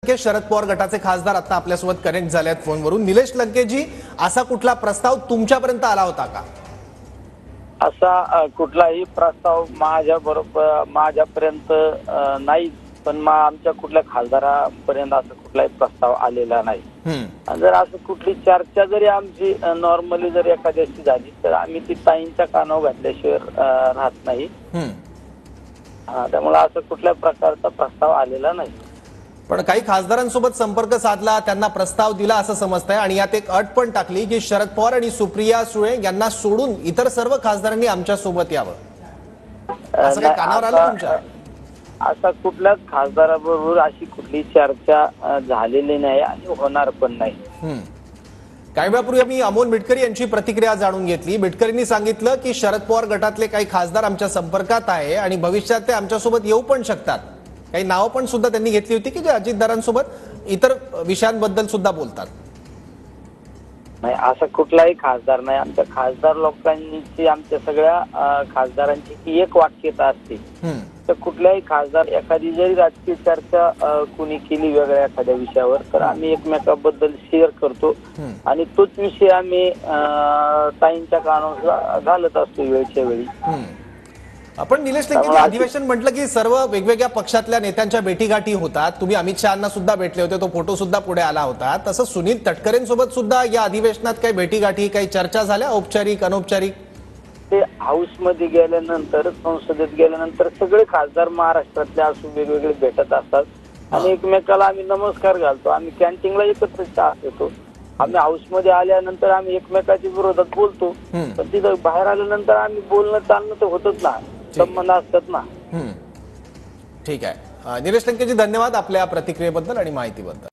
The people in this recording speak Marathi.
शरद पवार गटाचे खासदार आता आपल्यासोबत कनेक्ट झाले आहेत फोनवरून। निलेश लंकेजी, असा कुठला प्रस्ताव तुमच्यापर्यंत आला होता का? असा कुठलाही प्रस्ताव माझ्यापर्यंत नाही, पण आमच्या कुठल्या खासदारापर्यंत असं कुठलाही प्रस्ताव आलेला नाही। जर असं कुठली चर्चा जरी आमची नॉर्मली जर एखाद्याशी झाली तर आम्ही ती ताईंच्या कानावर घातल्याशिवाय राहत नाही। त्यामुळे असं कुठल्या प्रकारचा प्रस्ताव आलेला नाही। पण काही खासदारांसोबत संपर्क साधला, त्यांना प्रस्ताव दिला असं समजतंय आणि यात एक अट पण टाकली की शरद पवार आणि सुप्रिया सुळे यांना सोडून इतर सर्व खासदारांनी आमच्या सोबत यावं, असं काही कानावर आलं तुमच्या? असा कुठल्याच खासदाराबरोबर अशी कुठली चर्चा झालेली नाही आणि होणार पण नाही। काही वेळापूर्वी आम्ही अमोल मिटकरी यांची प्रतिक्रिया जाणून घेतली। मिटकरींनी सांगितलं की शरद पवार गटातले काही खासदार आमच्या संपर्कात आहे आणि भविष्यात ते आमच्यासोबत येऊ पण शकतात। काही नावं पण सुद्धा त्यांनी घेतली होती की जे अजितदारांसोबत इतर विषयांबद्दल सुद्धा बोलतात। नाही, असा कुठलाही खासदार नाही। आमच्या खासदार लोकांची, आमच्या सगळ्या खासदारांची एक वाक्यता असते, तर कुठल्याही खासदार एखादी जरी राजकीय चर्चा कुणी केली वेगळ्या एखाद्या विषयावर तर आम्ही एकमेकांबद्दल शेअर करतो आणि तोच विषय आम्ही ताईंच्या कानावर घालत असतो वेळच्या वेळी। आपण निलेश लंकेजी, अधिवेशन म्हटलं की सर्व वेगवेगळ्या पक्षातल्या नेत्यांच्या भेटीगाठी होतात। तुम्ही अमित शहांना सुद्धा भेटले होते, तो फोटो सुद्धा पुढे आला होता। तसं सुनील तटकरेंसोबत सुद्धा या अधिवेशनात काही भेटीगाठी, काही चर्चा झाल्या, औपचारिक अनौपचारिक? ते हाऊसमध्ये गेल्यानंतर, संसदेत गेल्यानंतर सगळे खासदार महाराष्ट्रातले असून वेगवेगळे भेटत असतात आणि एकमेकाला आम्ही नमस्कार घालतो। आम्ही कॅन्टीनला एकत्र चहा घेतो। आम्ही हाऊसमध्ये आल्यानंतर आम्ही एकमेकाच्या विरोधात बोलतो, पण तिथं बाहेर आल्यानंतर आम्ही बोलणं चालणं तर होतच ना, संबंध असतात ना। ठीक आहे निलेश लंकेजी, धन्यवाद आपल्या प्रतिक्रियेबद्दल आणि माहितीबद्दल।